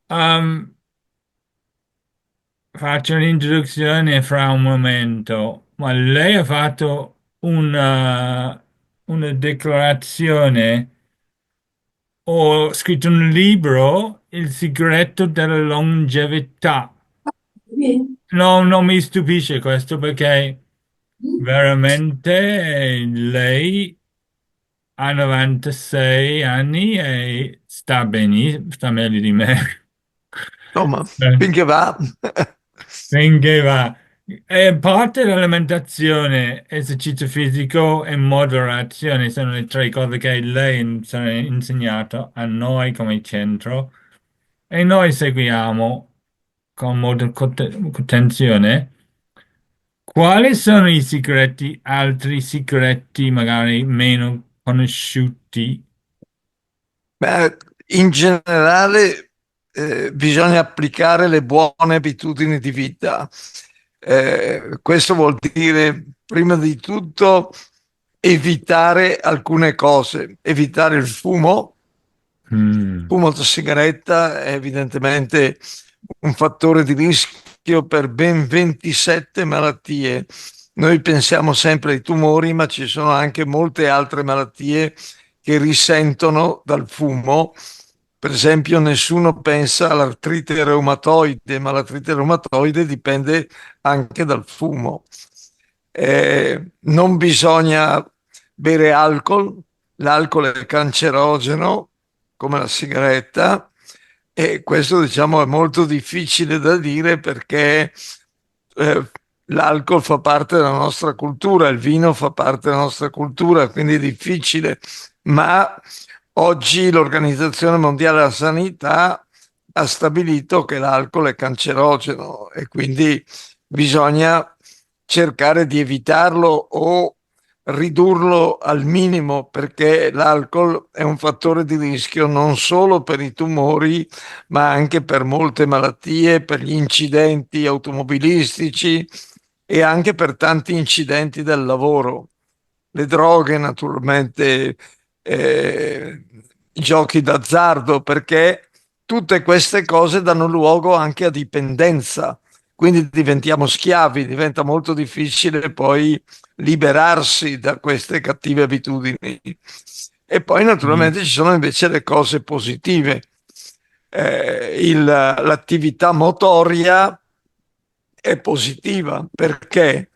Um, Faccio un'introduzione fra un momento, ma lei ha fatto una dichiarazione, ho scritto un libro, Il segreto della longevità. Sì. No, non mi stupisce questo perché veramente lei ha 96 anni e sta benissimo, sta meglio di me. Insomma, Eh, finché va. Finché va. E parte dell'alimentazione, esercizio fisico e moderazione sono le tre cose che lei ci ha insegnato a noi come centro e noi seguiamo con molta attenzione. Quali sono i segreti, altri segreti magari meno conosciuti? Beh, in generale, bisogna applicare le buone abitudini di vita. Questo vuol dire, prima di tutto, evitare alcune cose, evitare il fumo. Mm, Fumo da sigaretta è evidentemente un fattore di rischio per ben 27 malattie. Noi pensiamo sempre ai tumori, ma ci sono anche molte altre malattie che risentono dal fumo. Per esempio, nessuno pensa all'artrite reumatoide, ma l'artrite reumatoide dipende anche dal fumo. Non bisogna bere alcol, l'alcol è cancerogeno come la sigaretta, e questo diciamo è molto difficile da dire perché l'alcol fa parte della nostra cultura, il vino fa parte della nostra cultura, quindi è difficile, ma oggi l'Organizzazione Mondiale della Sanità ha stabilito che l'alcol è cancerogeno e quindi bisogna cercare di evitarlo o ridurlo al minimo perché l'alcol è un fattore di rischio non solo per i tumori, ma anche per molte malattie, per gli incidenti automobilistici e anche per tanti incidenti del lavoro. Le droghe, naturalmente, i giochi d'azzardo, perché tutte queste cose danno luogo anche a dipendenza. Quindi diventiamo schiavi, diventa molto difficile poi liberarsi da queste cattive abitudini. E poi mm, naturalmente ci sono invece le cose positive. L'attività motoria è positiva perché?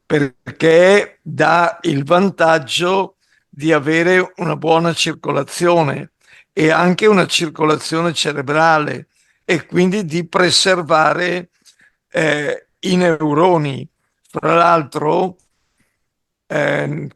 Perché dà il vantaggio di avere una buona circolazione e anche una circolazione cerebrale e quindi di preservare i neuroni. Fra l'altro,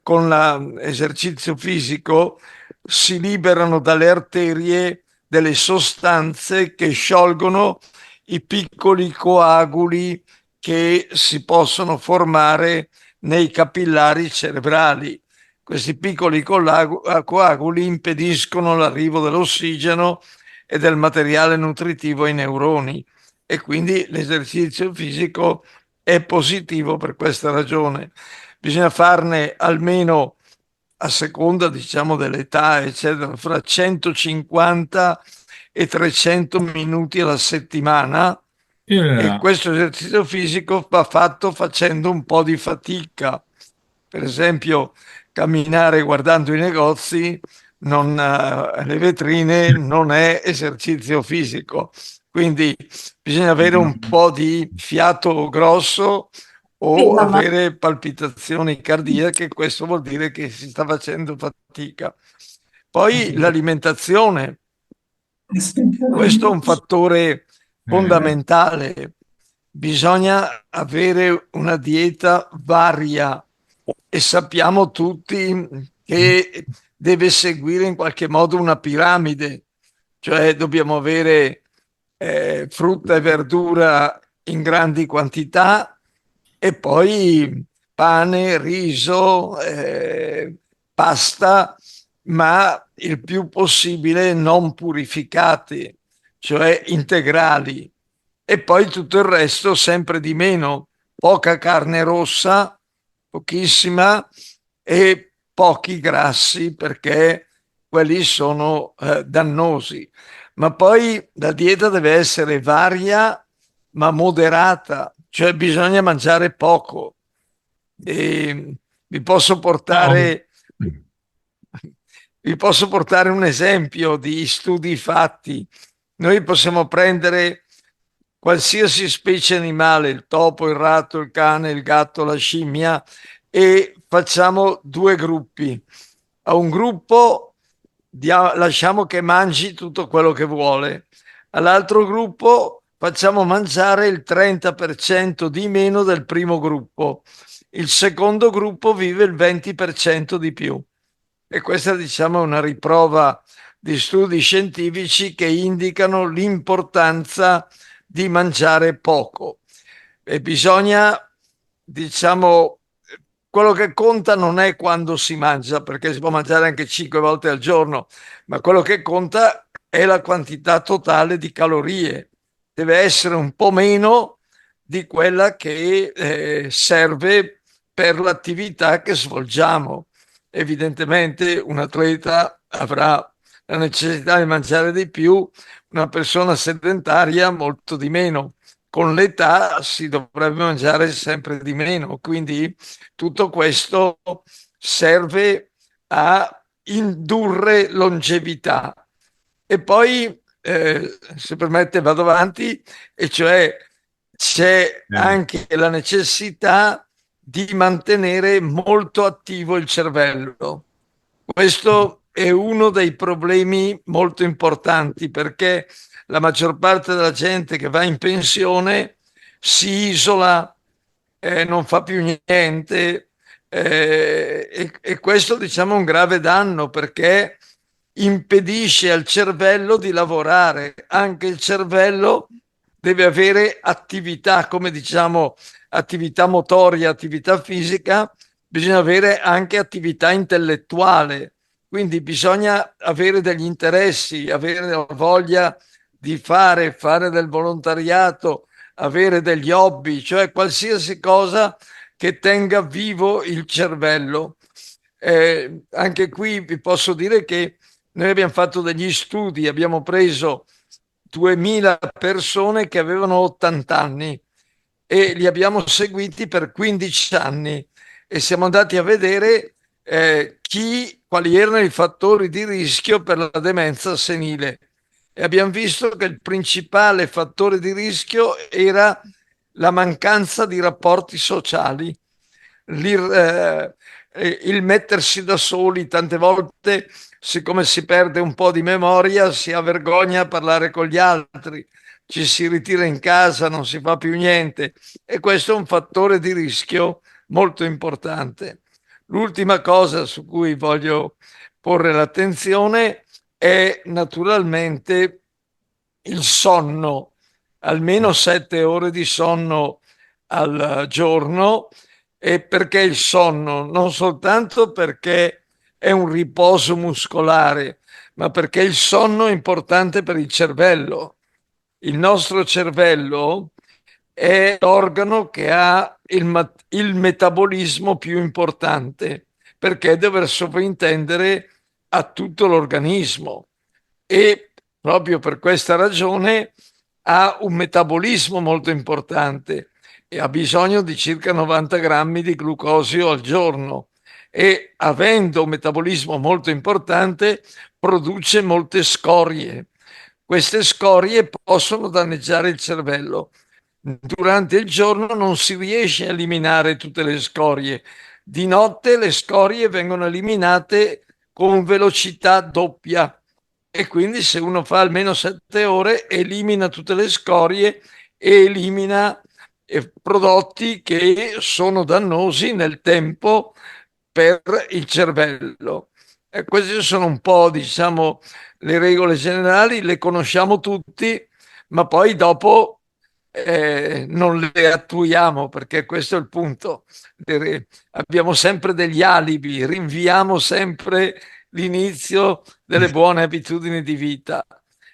con l'esercizio fisico si liberano dalle arterie delle sostanze che sciolgono i piccoli coaguli che si possono formare nei capillari cerebrali. Questi piccoli coaguli impediscono l'arrivo dell'ossigeno e del materiale nutritivo ai neuroni e quindi l'esercizio fisico è positivo per questa ragione. Bisogna farne almeno a seconda, diciamo, dell'età, eccetera, fra 150 e 300 minuti alla settimana e il- questo esercizio fisico va fatto facendo un po' di fatica. Per esempio, camminare guardando i negozi, le vetrine non è esercizio fisico. Quindi bisogna avere un po' di fiato grosso Sì, o mamma. avere palpitazioni cardiache, questo vuol dire che si sta facendo fatica. Poi l'alimentazione, questo è un fattore eh, fondamentale. Bisogna avere una dieta varia e sappiamo tutti che deve seguire in qualche modo una piramide, cioè dobbiamo avere frutta e verdura in grandi quantità e poi pane, riso, pasta, ma il più possibile non purificati, cioè integrali. E poi tutto il resto sempre di meno, poca carne rossa, pochissima, e pochi grassi perché quelli sono dannosi. Ma poi la dieta deve essere varia ma moderata, cioè bisogna mangiare poco. E vi posso Oh. portare, vi posso portare un esempio di studi fatti. Noi possiamo prendere qualsiasi specie animale, il topo, il ratto, il cane, il gatto, la scimmia, e facciamo due gruppi. A un gruppo lasciamo che mangi tutto quello che vuole, all'altro gruppo facciamo mangiare il 30% di meno del primo gruppo, il secondo gruppo vive il 20% di più. E questa, diciamo, è una riprova di studi scientifici che indicano l'importanza di mangiare poco. E bisogna, diciamo, quello che conta non è quando si mangia, perché si può mangiare anche 5 volte al giorno, ma quello che conta è la quantità totale di calorie. Deve essere un po' meno di quella che serve per l'attività che svolgiamo. Evidentemente un atleta avrà la necessità di mangiare di più, una persona sedentaria molto di meno. Con l'età si dovrebbe mangiare sempre di meno, quindi tutto questo serve a indurre longevità. E poi, se permette, vado avanti, e cioè c'è anche la necessità di mantenere molto attivo il cervello. Questo è uno dei problemi molto importanti perché la maggior parte della gente che va in pensione si isola, non fa più niente, e questo diciamo è un grave danno perché impedisce al cervello di lavorare. Anche il cervello deve avere attività, come diciamo, attività motoria, attività fisica, bisogna avere anche attività intellettuale. Quindi bisogna avere degli interessi, avere la voglia di fare del volontariato, avere degli hobby, cioè qualsiasi cosa che tenga vivo il cervello. Anche qui vi posso dire che noi abbiamo fatto degli studi, abbiamo preso 2000 persone che avevano 80 anni e li abbiamo seguiti per 15 anni e siamo andati a vedere quali erano i fattori di rischio per la demenza senile. E abbiamo visto che il principale fattore di rischio era la mancanza di rapporti sociali, il mettersi da soli. Tante volte, siccome si perde un po' di memoria, si ha vergogna a parlare con gli altri, ci si ritira in casa, non si fa più niente, e questo è un fattore di rischio molto importante. L'ultima cosa su cui voglio porre l'attenzione è naturalmente il sonno, almeno 7 ore di sonno al giorno. E perché il sonno? Non soltanto perché è un riposo muscolare, ma perché il sonno è importante per il cervello. Il nostro cervello è l'organo che ha il metabolismo più importante perché deve sovrintendere a tutto l'organismo e proprio per questa ragione ha un metabolismo molto importante e ha bisogno di circa 90 grammi di glucosio al giorno e avendo un metabolismo molto importante produce molte scorie. Queste scorie possono danneggiare il cervello. Durante il giorno non si riesce a eliminare tutte le scorie. Di notte le scorie vengono eliminate con velocità doppia e quindi se uno fa almeno 7 ore elimina tutte le scorie e elimina prodotti che sono dannosi nel tempo per il cervello. E queste sono un po', diciamo, le regole generali, le conosciamo tutti, ma poi dopo non le attuiamo perché questo è il punto. Abbiamo sempre degli alibi, rinviamo sempre l'inizio delle buone abitudini di vita.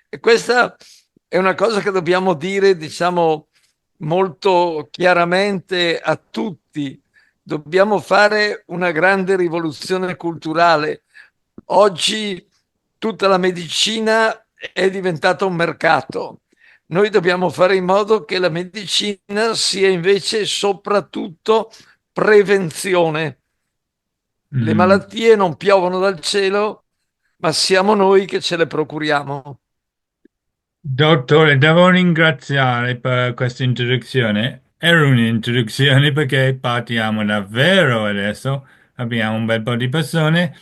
E questa è una cosa che dobbiamo dire, diciamo, molto chiaramente a tutti. Dobbiamo fare una grande rivoluzione culturale. Oggi tutta la medicina è diventata un mercato. Noi dobbiamo fare in modo che la medicina sia invece soprattutto prevenzione. Le Mm. malattie non piovono dal cielo, ma siamo noi che ce le procuriamo. Dottore, devo ringraziare per questa introduzione. Era un'introduzione perché partiamo davvero adesso. Abbiamo un bel po' di persone.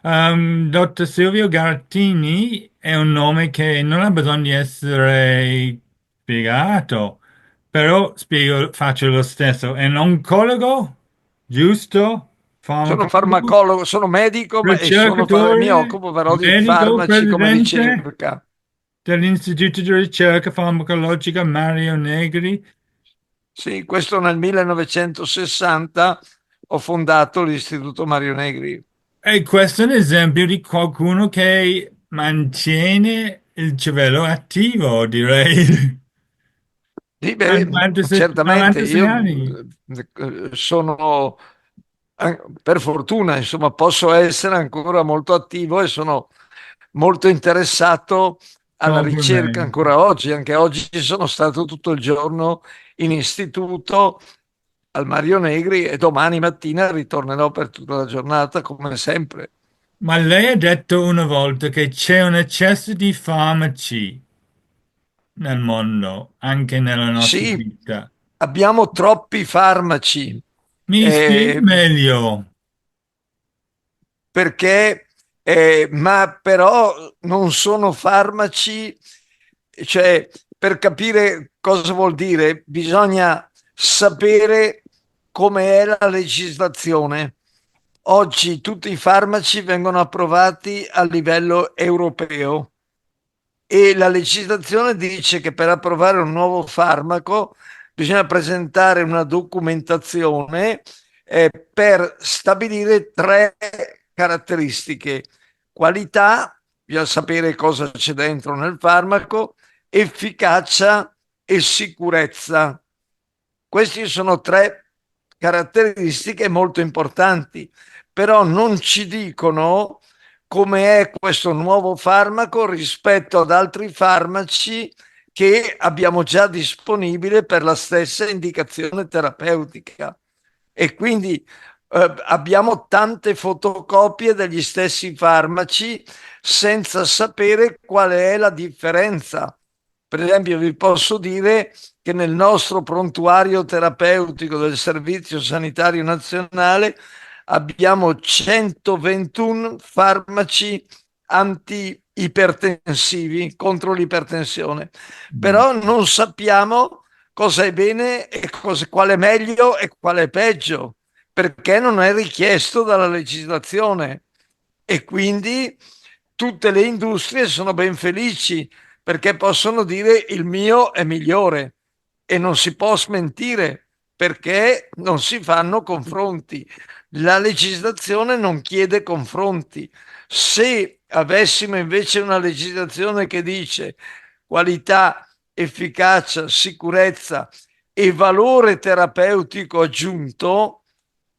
Dottor Silvio Garattini è un nome che non ha bisogno di essere spiegato, però faccio lo stesso. È un oncologo, giusto? Sono Farmacologo, farmacologo, sono medico mi ricercatore, occupo però di medico, farmaci come presidente ricerca. dell'Istituto di Ricerca Farmacologica Mario Negri. Sì, questo nel 1960 ho fondato l'Istituto Mario Negri. E questo è un esempio di qualcuno che mantiene il cervello attivo, direi. Sì, A beh, 96 certamente, io anni. sono, per fortuna, insomma, posso essere ancora molto attivo e sono molto interessato alla ricerca Complimenti. ancora oggi. Anche oggi sono stato tutto il giorno in istituto al Mario Negri e domani mattina ritornerò per tutta la giornata, come sempre. Ma lei ha detto una volta che c'è un eccesso di farmaci nel mondo, anche nella nostra Sì, vita. abbiamo troppi farmaci. Mi spieghi Eh, meglio. perché ma però non sono farmaci, cioè per capire cosa vuol dire bisogna sapere come è la legislazione. Oggi tutti i farmaci vengono approvati a livello europeo e la legislazione dice che per approvare un nuovo farmaco bisogna presentare una documentazione per stabilire tre caratteristiche: qualità, bisogna sapere cosa c'è dentro nel farmaco, efficacia e sicurezza. Queste sono tre caratteristiche molto importanti, però non ci dicono come è questo nuovo farmaco rispetto ad altri farmaci che abbiamo già disponibile per la stessa indicazione terapeutica. E quindi abbiamo tante fotocopie degli stessi farmaci senza sapere qual è la differenza. Per esempio, vi posso dire che nel nostro prontuario terapeutico del Servizio Sanitario Nazionale abbiamo 121 farmaci anti-ipertensivi contro l'ipertensione, Mm. però non sappiamo cosa è bene e qual è meglio e qual è peggio, perché non è richiesto dalla legislazione e quindi tutte le industrie sono ben felici perché possono dire il mio è migliore e non si può smentire perché non si fanno confronti. La legislazione non chiede confronti. Se avessimo invece una legislazione che dice qualità, efficacia, sicurezza e valore terapeutico aggiunto,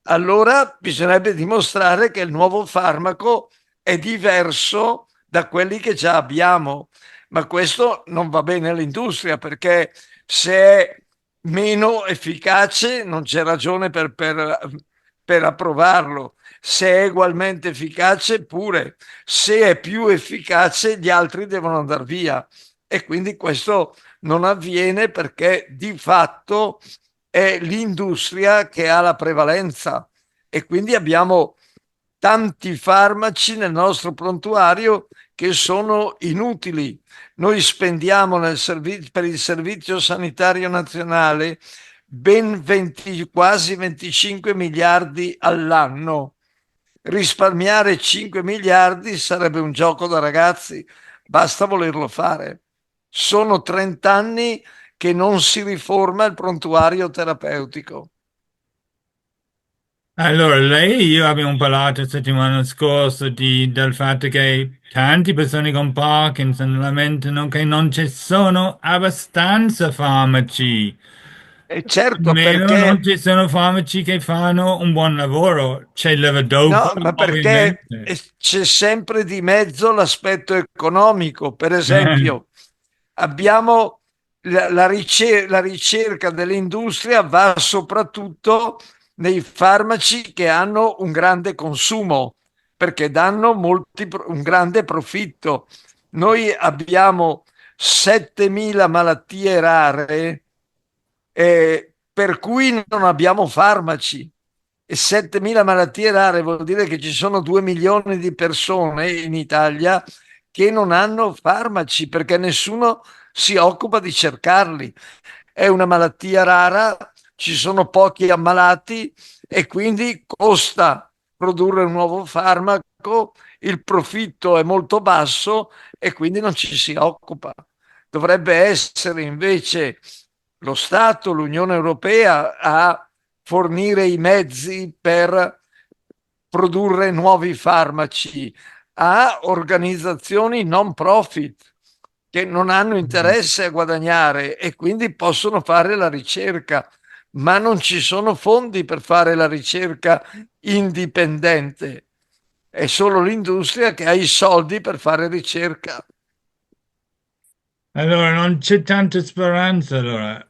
allora bisognerebbe dimostrare che il nuovo farmaco è diverso da quelli che già abbiamo. Ma questo non va bene all'industria perché se è meno efficace non c'è ragione per approvarlo. Se è ugualmente efficace, pure. Se è più efficace, gli altri devono andare via. E quindi questo non avviene perché di fatto è l'industria che ha la prevalenza e quindi abbiamo tanti farmaci nel nostro prontuario che sono inutili. Noi spendiamo per il Servizio Sanitario Nazionale ben 20, quasi 25 miliardi all'anno. Risparmiare 5 miliardi sarebbe un gioco da ragazzi, basta volerlo fare. Sono 30 anni che non si riforma il prontuario terapeutico. Allora, lei e io abbiamo parlato settimana scorsa del fatto che tante persone con Parkinson lamentano che non ci sono abbastanza farmaci. E certo Almeno non perché, ci sono farmaci che fanno un buon lavoro. C'è levodopa, no, ma perché ovviamente. c'è sempre di mezzo l'aspetto economico. Per esempio, abbiamo la ricerca dell'industria va soprattutto nei farmaci che hanno un grande consumo, perché danno un grande profitto. Noi abbiamo 7.000 malattie rare per cui non abbiamo farmaci. E 7.000 malattie rare vuol dire che ci sono 2 milioni di persone in Italia che non hanno farmaci perché nessuno si occupa di cercarli. È una malattia rara, ci sono pochi ammalati e quindi costa produrre un nuovo farmaco, il profitto è molto basso e quindi non ci si occupa. Dovrebbe essere invece lo Stato, l'Unione Europea a fornire i mezzi per produrre nuovi farmaci a organizzazioni non profit che non hanno interesse a guadagnare e quindi possono fare la ricerca, ma non ci sono fondi per fare la ricerca indipendente. È solo l'industria che ha i soldi per fare ricerca. Allora, non c'è tanta speranza, allora,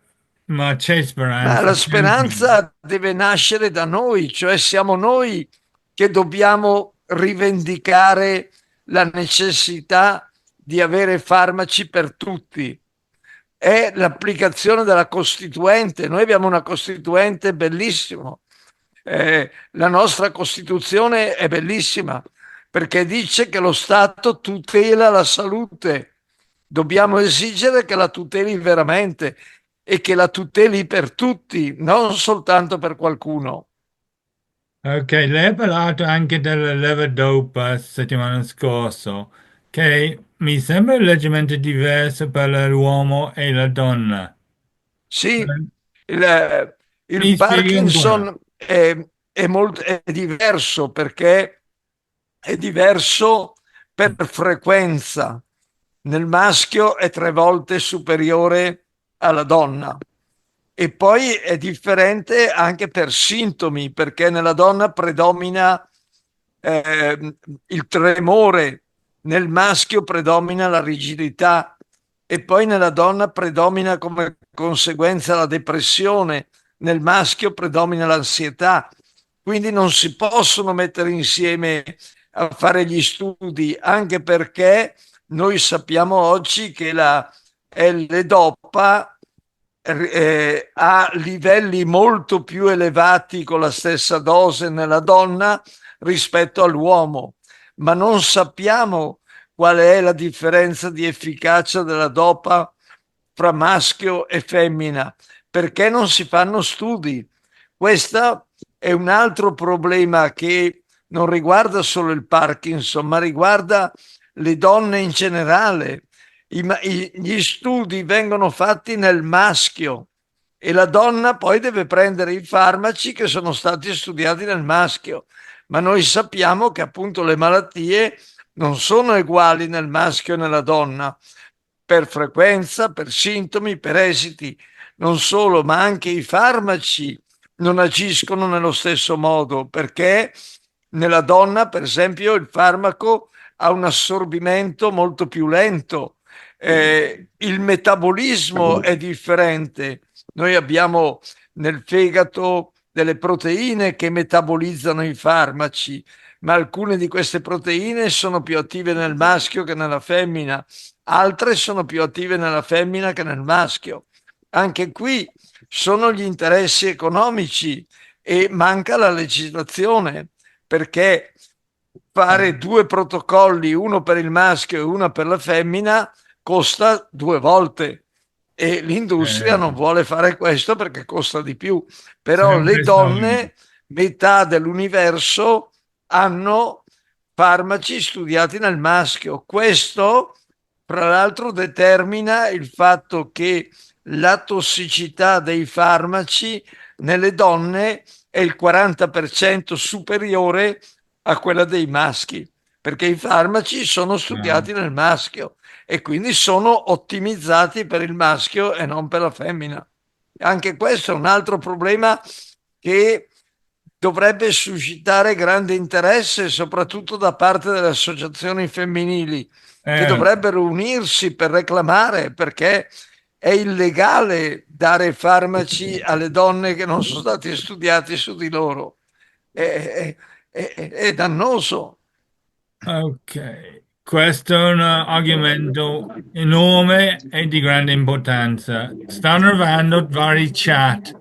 ma c'è Ma speranza la sempre. speranza deve nascere da noi, cioè siamo noi che dobbiamo rivendicare la necessità di avere farmaci per tutti. È l'applicazione della Costituente. Noi abbiamo una Costituente bellissima. La nostra Costituzione è bellissima perché dice che lo Stato tutela la salute. Dobbiamo esigere che la tuteli veramente e che la tuteli per tutti, non soltanto per qualcuno. Ok, lei ha parlato anche della levodopa settimana scorsa, che mi sembra leggermente diverso per l'uomo e la donna. Sì, il Mi spieghi ancora. Parkinson è diverso perché è diverso per frequenza. Nel maschio è 3 volte superiore alla donna. E poi è differente anche per sintomi, perché nella donna predomina eh, il tremore, nel maschio predomina la rigidità e poi nella donna predomina come conseguenza la depressione, nel maschio predomina l'ansietà. Quindi non si possono mettere insieme a fare gli studi, anche perché noi sappiamo oggi che la L-Dopa ha livelli molto più elevati con la stessa dose nella donna rispetto all'uomo, ma non sappiamo qual è la differenza di efficacia della dopa fra maschio e femmina, perché non si fanno studi. Questo è un altro problema che non riguarda solo il Parkinson, ma riguarda le donne in generale. Gli studi vengono fatti nel maschio e la donna poi deve prendere i farmaci che sono stati studiati nel maschio. Ma noi sappiamo che appunto le malattie non sono uguali nel maschio e nella donna per frequenza, per sintomi, per esiti. Non solo, ma anche i farmaci non agiscono nello stesso modo perché nella donna, per esempio, il farmaco ha un assorbimento molto più lento, il metabolismo è differente. Noi abbiamo nel fegato delle proteine che metabolizzano i farmaci, ma alcune di queste proteine sono più attive nel maschio che nella femmina, altre sono più attive nella femmina che nel maschio. Anche qui sono gli interessi economici e manca la legislazione perché fare 2 protocolli, uno per il maschio e uno per la femmina, costa 2 volte e l'industria non Eh, vuole fare questo perché costa di più. Però le sempre solito. donne, metà dell'universo, hanno farmaci studiati nel maschio. Questo, tra l'altro, determina il fatto che la tossicità dei farmaci nelle donne è il 40% superiore a quella dei maschi, perché i farmaci sono Ah, studiati nel maschio e quindi sono ottimizzati per il maschio e non per la femmina. Anche questo è un altro problema che dovrebbe suscitare grande interesse, soprattutto da parte delle associazioni femminili, che eh, dovrebbero unirsi per reclamare, perché è illegale dare farmaci alle donne che non sono stati studiati su di loro. È dannoso. ok. Questo è un argomento enorme e di grande importanza. Stanno arrivando vari chat.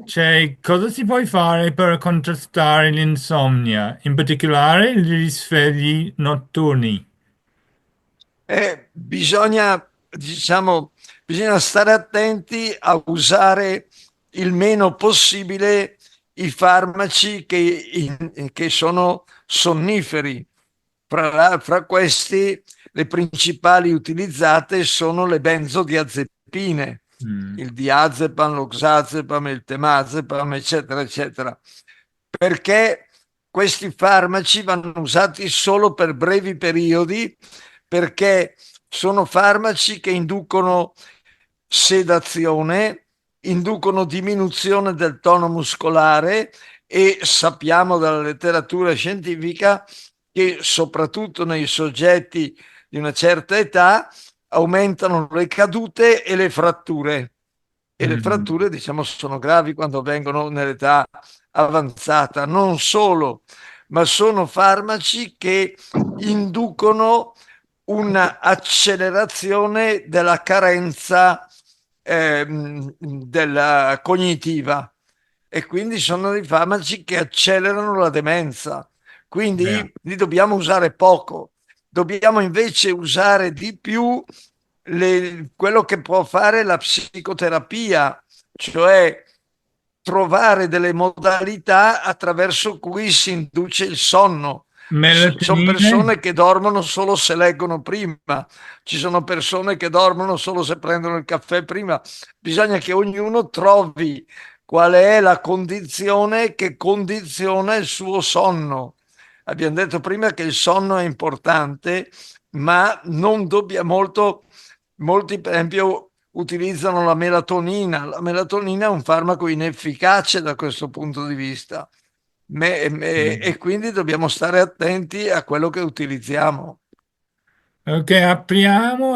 Cioè, cosa si può fare per contrastare l'insonnia, in particolare gli risvegli notturni? Diciamo, bisogna stare attenti a usare il meno possibile i farmaci che sono sonniferi. Fra questi, le principali utilizzate sono le benzodiazepine, Mm, il diazepam, l'oxazepam, il temazepam, eccetera, eccetera, perché questi farmaci vanno usati solo per brevi periodi, perché sono farmaci che inducono sedazione, inducono diminuzione del tono muscolare e sappiamo dalla letteratura scientifica che soprattutto nei soggetti di una certa età aumentano le cadute e le fratture. E le mm, fratture, diciamo, sono gravi quando vengono nell'età avanzata. Non solo, ma sono farmaci che inducono un'accelerazione della carenza della cognitiva e quindi sono dei farmaci che accelerano la demenza. yeah. Quindi li dobbiamo usare poco, dobbiamo invece usare di più quello che può fare la psicoterapia, cioè trovare delle modalità attraverso cui si induce il sonno. Ci sono Melatonine? persone che dormono solo se leggono prima, ci sono persone che dormono solo se prendono il caffè prima. Bisogna che ognuno trovi qual è la condizione che condiziona il suo sonno. Abbiamo detto prima che il sonno è importante, ma non dobbiamo molti per esempio utilizzano la melatonina. La melatonina è un farmaco inefficace da questo punto di vista e quindi dobbiamo stare attenti a quello che utilizziamo. Ok, apriamo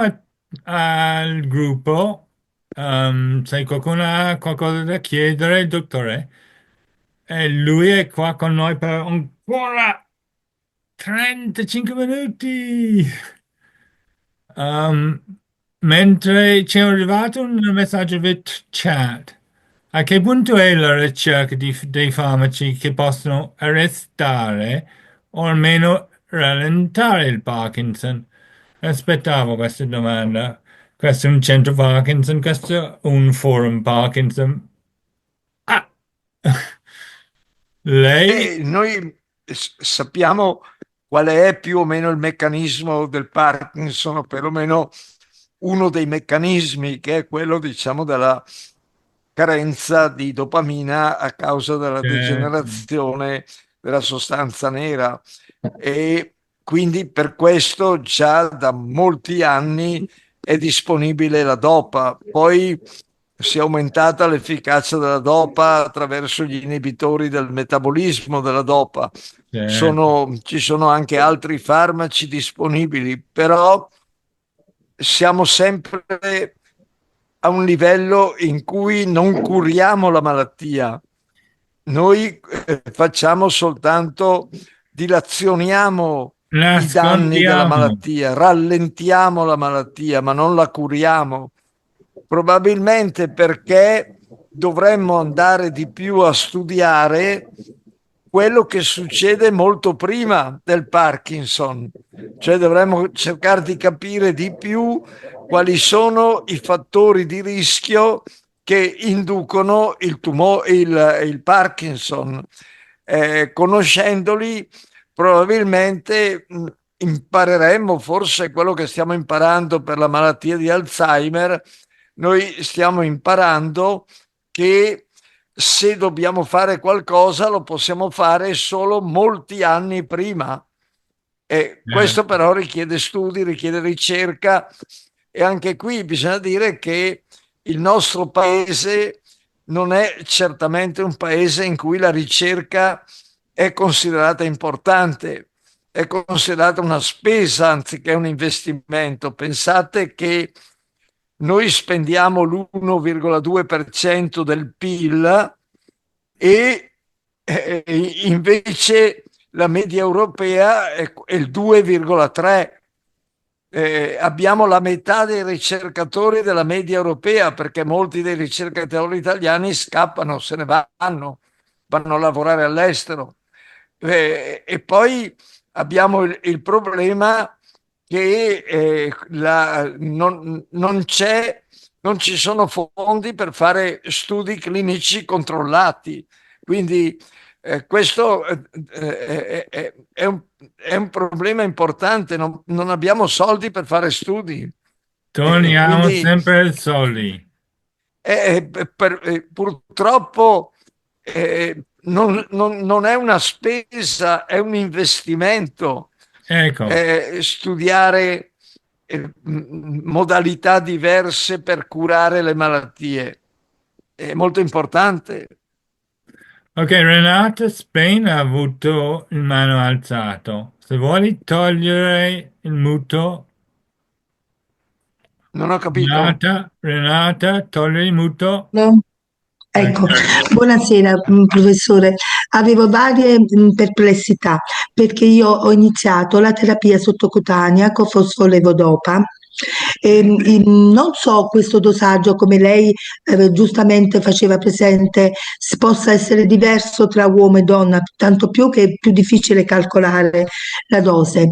al gruppo. Se qualcuno ha qualcosa da chiedere, il dottore. E lui è qua con noi per ancora 35 minuti. Um, mentre ci è arrivato un messaggio via chat. A che punto è la ricerca dei farmaci che possono arrestare o almeno rallentare il Parkinson? Aspettavo questa domanda. Questo è un centro Parkinson, questo è un forum Parkinson. Ah! Lei? E noi sappiamo qual è più o meno il meccanismo del Parkinson, o perlomeno uno dei meccanismi, che è quello, diciamo, della carenza di dopamina a causa della Certo. degenerazione della sostanza nera. E quindi per questo già da molti anni è disponibile la dopa. Poi si è aumentata l'efficacia della dopa attraverso gli inibitori del metabolismo della dopa. Certo. Ci sono anche altri farmaci disponibili, però siamo sempre a un livello in cui non curiamo la malattia. Noi facciamo soltanto, dilazioniamo i danni della Nascondiamo. malattia, rallentiamo la malattia, ma non la curiamo. Probabilmente perché dovremmo andare di più a studiare quello che succede molto prima del Parkinson, cioè dovremmo cercare di capire di più quali sono i fattori di rischio che inducono il Parkinson. Conoscendoli, probabilmente impareremmo forse quello che stiamo imparando per la malattia di Alzheimer. Noi stiamo imparando che se dobbiamo fare qualcosa lo possiamo fare solo molti anni prima. E questo certo. però richiede studi, richiede ricerca e anche qui bisogna dire che il nostro paese non è certamente un paese in cui la ricerca è considerata importante, è considerata una spesa anziché un investimento. Pensate che noi spendiamo l'1,2% del PIL e invece la media europea è il 2,3. Abbiamo la metà dei ricercatori della media europea perché molti dei ricercatori italiani scappano, se ne vanno a lavorare all'estero. E poi abbiamo il problema che non ci sono fondi per fare studi clinici controllati. Quindi questo è un problema importante, non abbiamo soldi per fare studi. Torniamo Quindi sempre ai soldi. purtroppo non è una spesa, è un investimento. Ecco. Studiare modalità diverse per curare le malattie è molto importante. Ok, Renata Spain ha avuto il mano alzato. Se vuoi togliere il muto, Non ho capito. Renata, togli il muto. No? Ecco, Ok. buonasera professore. Avevo varie perplessità perché io ho iniziato la terapia sottocutanea con fosfolevodopa. Sì, Non so questo dosaggio, come lei giustamente faceva presente, possa essere diverso tra uomo e donna, tanto più che è più difficile calcolare la dose.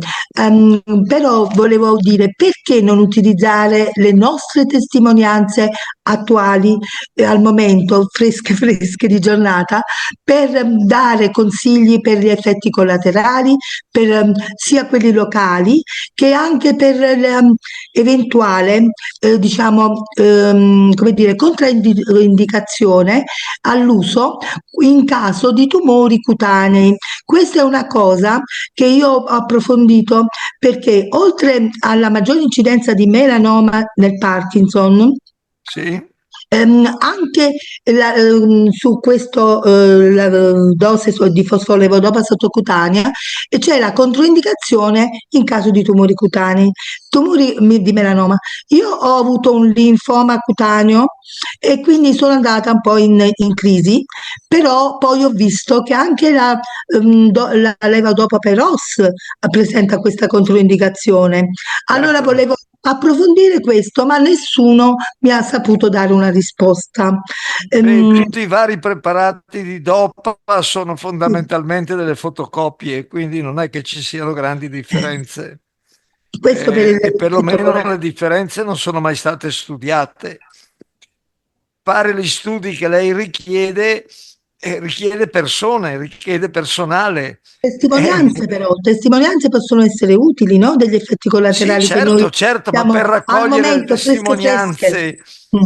Però volevo dire perché non utilizzare le nostre testimonianze attuali al momento, fresche fresche di giornata, per dare consigli per gli effetti collaterali, per sia quelli locali che anche per l'eventuale, diciamo, come dire, controindicazione all'uso in caso di tumori cutanei. Questa è una cosa che io ho approfondito perché oltre alla maggiore incidenza di melanoma nel Parkinson, sì, anche su questo la dose di fosfolevodopa sottocutanea c'è la controindicazione in caso di tumori cutanei, di melanoma. Io ho avuto un linfoma cutaneo e quindi sono andata un po' in crisi, però poi ho visto che anche la levodopa per OS presenta questa controindicazione. Allora certo. volevo approfondire questo, ma nessuno mi ha saputo dare una risposta. Beh, Ehm, tutti i vari preparati di DOPA sono fondamentalmente delle fotocopie, quindi non è che ci siano grandi differenze. Questo per E perlomeno l'elettropotere. le differenze non sono mai state studiate. Fare gli studi che lei richiede, richiede persone, richiede personale. Testimonianze però, testimonianze possono essere utili, no? Degli effetti Sì, collaterali che noi certo, certo, ma abbiamo al momento fresche fresche. Mm.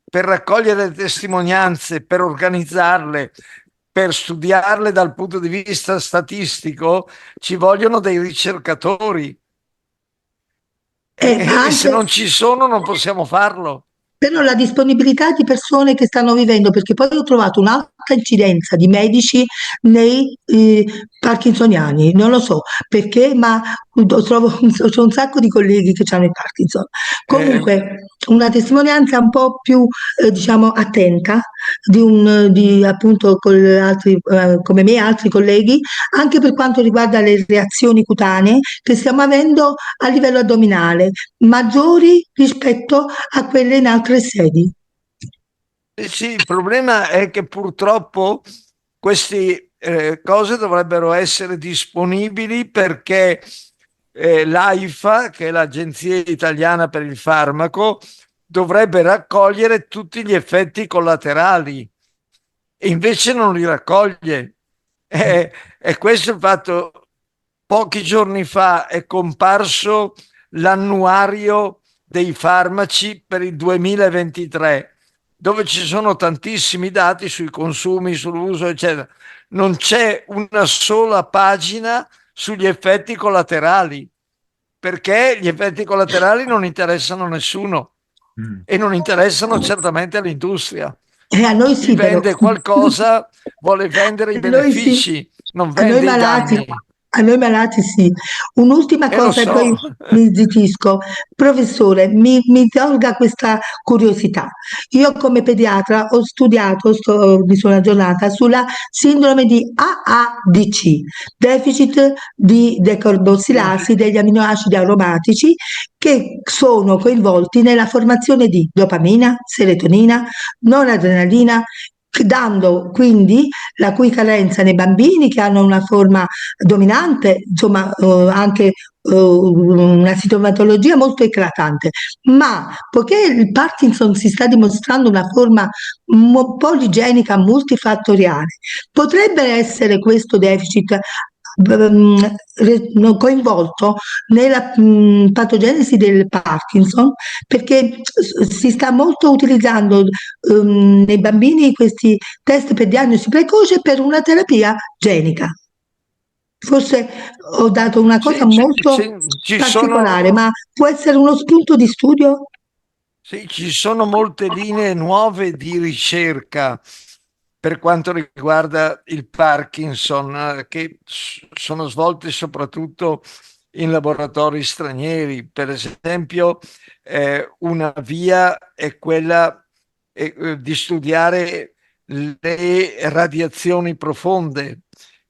per raccogliere testimonianze, per organizzarle, per studiarle dal punto di vista statistico, ci vogliono dei ricercatori e se Anche non ci sono non possiamo farlo. però la disponibilità di persone che stanno vivendo, perché poi ho trovato un'alta incidenza di medici nei parkinsoniani, non lo so perché, ma c'è un sacco di colleghi che hanno il Parkinson. Eh, Comunque, una testimonianza un po' più, diciamo, attenta di appunto come me e altri colleghi, anche per quanto riguarda le reazioni cutanee che stiamo avendo a livello addominale, maggiori rispetto a quelle in altre sedi. sì, il problema è che purtroppo queste cose dovrebbero essere disponibili perché l'AIFA, che è l'Agenzia Italiana per il Farmaco, dovrebbe raccogliere tutti gli effetti collaterali e invece non li raccoglie. E questo è il fatto. Pochi giorni fa è comparso l'annuario dei farmaci per il 2023. dove ci sono tantissimi dati sui consumi, sull'uso, eccetera. Non c'è una sola pagina sugli effetti collaterali, perché gli effetti collaterali non interessano a nessuno Mm. e non interessano certamente all'industria. A noi Chi sì, però. vende qualcosa vuole vendere i A noi sì, benefici, non a noi vende i malati, danni. a noi malati sì. Un'ultima E lo cosa e so. poi mi zittisco. Professore, mi tolga questa curiosità. Io come pediatra ho studiato, mi sono aggiornata sulla sindrome di AADC, deficit di Sì, decarbosilasi degli aminoacidi aromatici che sono coinvolti nella formazione di dopamina, serotonina, noradrenalina, dando quindi la cui carenza nei bambini che hanno una forma dominante, insomma, anche una sintomatologia molto eclatante. Ma poiché il Parkinson si sta dimostrando una forma poligenica multifattoriale, potrebbe essere questo deficit coinvolto nella patogenesi del Parkinson perché si sta molto utilizzando nei bambini questi test per diagnosi precoce per una terapia genica. Forse ho dato una cosa sì, molto ci particolare, sono, ma può essere uno spunto di studio? sì, ci sono molte linee nuove di ricerca per quanto riguarda il Parkinson, che sono svolte soprattutto in laboratori stranieri. Per esempio, una via è quella di studiare le radiazioni profonde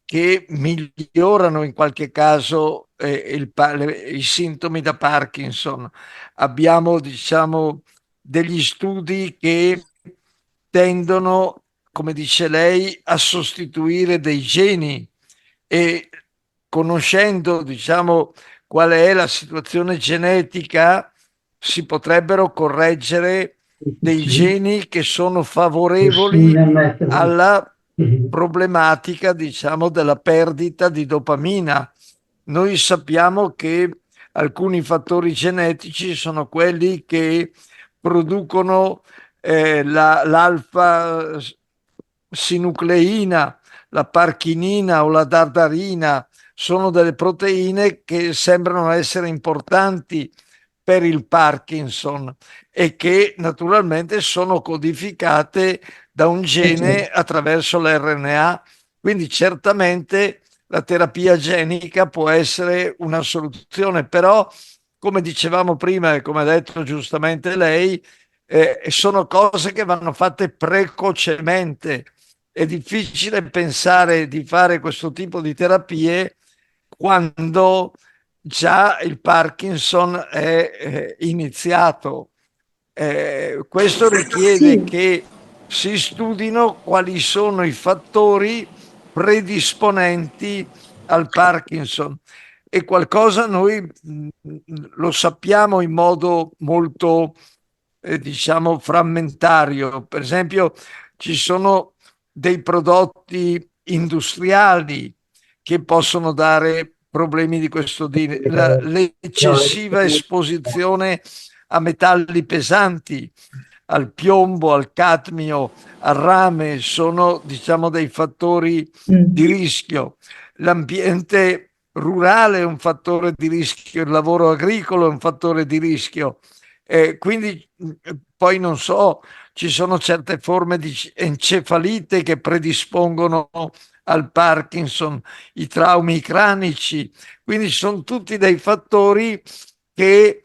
che migliorano in qualche caso i sintomi da Parkinson. Abbiamo, diciamo, degli studi che tendono, come dice lei, a sostituire dei geni e conoscendo, diciamo, qual è la situazione genetica, si potrebbero correggere dei geni che sono favorevoli alla problematica, diciamo, della perdita di dopamina. Noi sappiamo che alcuni fattori genetici sono quelli che producono l'alfa sinucleina, la parchinina o la dardarina, sono delle proteine che sembrano essere importanti per il Parkinson e che naturalmente sono codificate da un gene attraverso l'RNA. Quindi certamente la terapia genica può essere una soluzione, però come dicevamo prima e come ha detto giustamente lei, sono cose che vanno fatte precocemente. È difficile pensare di fare questo tipo di terapie quando già il Parkinson è iniziato. Questo richiede Sì, che si studino quali sono i fattori predisponenti al Parkinson e qualcosa noi lo sappiamo in modo molto, diciamo, frammentario. Per esempio, ci sono dei prodotti industriali che possono dare problemi di questo tipo, l'eccessiva esposizione a metalli pesanti, al piombo, al cadmio, al rame, sono, diciamo, dei fattori di mm, rischio. L'ambiente rurale è un fattore di rischio, il lavoro agricolo è un fattore di rischio. Quindi poi non so, ci sono certe forme di encefalite che predispongono al Parkinson, i traumi cranici, quindi sono tutti dei fattori che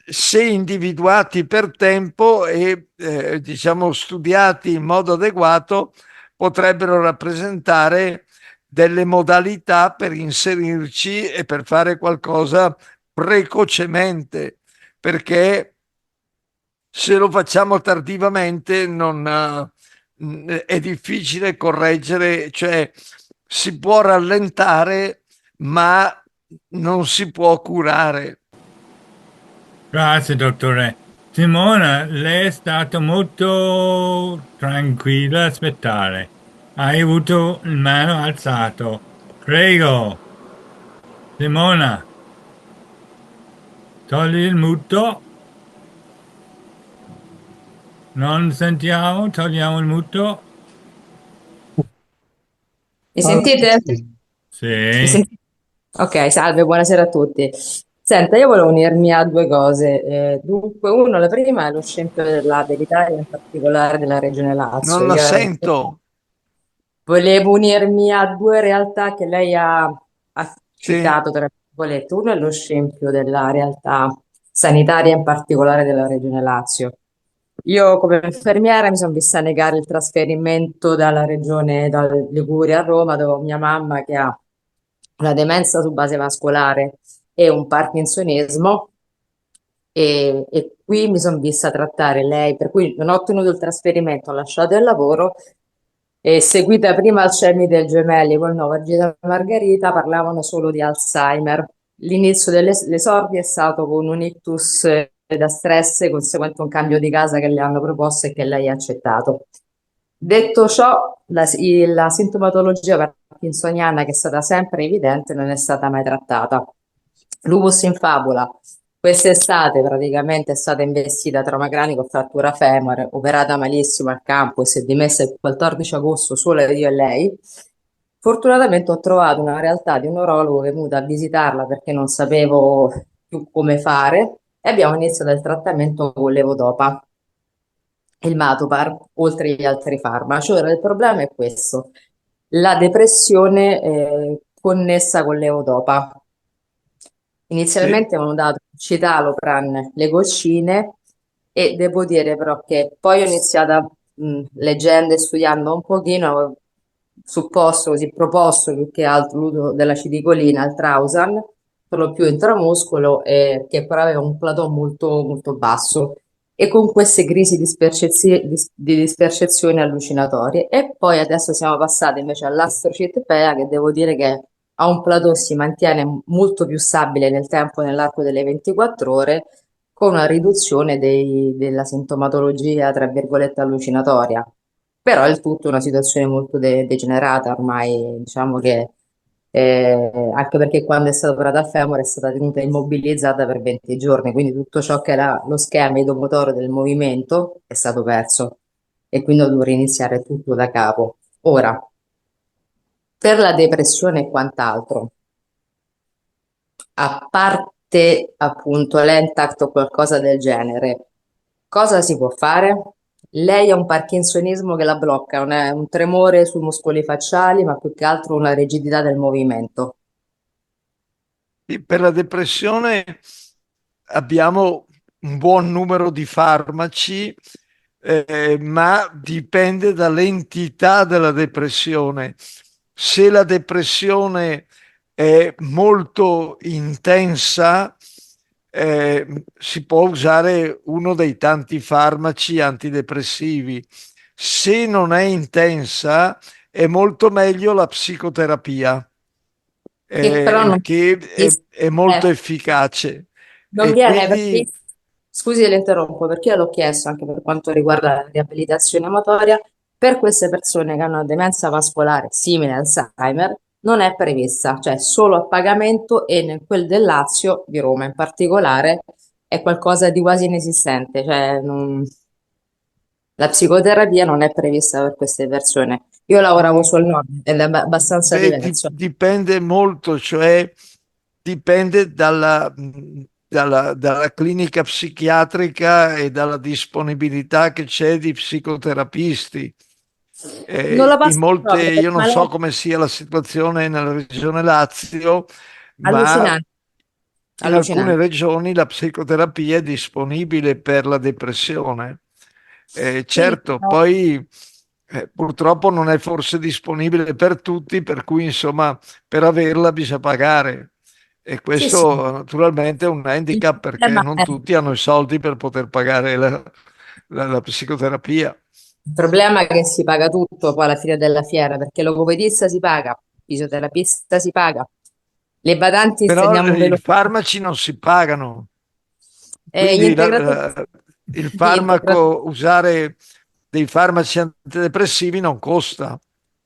se individuati per tempo e diciamo studiati in modo adeguato potrebbero rappresentare delle modalità per inserirci e per fare qualcosa precocemente, perché se lo facciamo tardivamente non, è difficile correggere, cioè si può rallentare, ma non si può curare. Grazie, dottore. Simona, lei è stata molto tranquilla a aspettare. Hai avuto il mano alzato. Prego, Simona, togli il muto. Non sentiamo, togliamo il muto. Mi sentite? Mi Sì. sentite? Ok, salve, buonasera a tutti. Senta, io volevo unirmi a due cose. Dunque, uno, la prima è lo scempio dell'Italia, in particolare della Regione Lazio. Non la sento. Volevo unirmi a due realtà che lei ha Sì, citato, tra virgolette. Uno è lo scempio della realtà sanitaria, in particolare della Regione Lazio. Io come infermiera mi sono vista negare il trasferimento dalla regione, dal Liguria a Roma, dove ho mia mamma che ha una demenza su base vascolare e un parkinsonismo e qui mi sono vista trattare lei, per cui non ho ottenuto il trasferimento, ho lasciato il lavoro e seguita prima al CEMI del Gemelli col Nova Gita Margherita, parlavano solo di Alzheimer. L'inizio dell'esordio è stato con un ictus da stress conseguente a un cambio di casa che le hanno proposto e che lei ha accettato. Detto ciò, la sintomatologia parkinsoniana, che è stata sempre evidente, non è stata mai trattata. Lupus in fabula. Quest'estate praticamente è stata investita trauma cranico, frattura femore, operata malissimo al campo e si è dimessa il 14 agosto solo io e lei. Fortunatamente ho trovato una realtà di un neurologo che è venuto a visitarla perché non sapevo più come fare e abbiamo iniziato il trattamento con levodopa, il Matopar, oltre agli altri farmaci. Ora il problema è questo, la depressione connessa con levodopa. sì. Inizialmente avevano dato citalopram, le goccine, e devo dire però che poi ho iniziato, leggendo e studiando un pochino, avevo supposto, così proposto più che altro l'uso della citicolina, il Trausan, per lo più intramuscolo, che però aveva un plateau molto, molto basso e con queste crisi di dispercezione allucinatorie. E poi adesso siamo passati invece all'astrocitpea, che devo dire che ha un plateau, si mantiene molto più stabile nel tempo, nell'arco delle 24 ore, con una riduzione della sintomatologia, tra virgolette, allucinatoria. Però il tutto è una situazione molto degenerata ormai, diciamo che anche perché quando è stata operata al femore è stata tenuta immobilizzata per 20 giorni, quindi tutto ciò che era lo schema idomotore del movimento è stato perso e quindi ho dovuto riniziare tutto da capo. Ora, per la depressione e quant'altro, a parte appunto l'Entact o qualcosa del genere, cosa si può fare? Lei ha un parkinsonismo che la blocca, un tremore sui muscoli facciali, ma più che altro una rigidità del movimento. Per la depressione abbiamo un buon numero di farmaci, ma dipende dall'entità della depressione. Se la depressione è molto intensa, si può usare uno dei tanti farmaci antidepressivi. Se non è intensa, è molto meglio la psicoterapia, Che però che è molto efficace. non E viene quindi previsto, scusi, le interrompo, perché io l'ho chiesto anche per quanto riguarda la riabilitazione motoria, per queste persone che hanno una demenza vascolare simile al Alzheimer, non è prevista, cioè solo a pagamento e nel quel del Lazio, di Roma in particolare, è qualcosa di quasi inesistente, cioè la psicoterapia non è prevista per queste persone. Io lavoravo sul nord ed è abbastanza beh, diverso. dipende molto, cioè dipende dalla clinica psichiatrica e dalla disponibilità che c'è di psicoterapisti. Non la In passo molte, proprio io perché non so come sia la situazione nella regione Lazio, ma allucinante, in alcune allucinante. regioni la psicoterapia è disponibile per la depressione. Sì, Certo, no. poi purtroppo non è forse disponibile per tutti, per cui insomma per averla bisogna pagare. E Sì, sì. questo naturalmente è un Il handicap perché problema non è, tutti hanno i soldi per poter pagare la psicoterapia. il problema è che si paga tutto poi alla fine della fiera, perché logopedista si paga, fisioterapista si paga, le badanti Però stendiamo i veloce, farmaci non si pagano. gli Quindi integratori, il gli integratori. farmaco, usare dei farmaci antidepressivi non costa.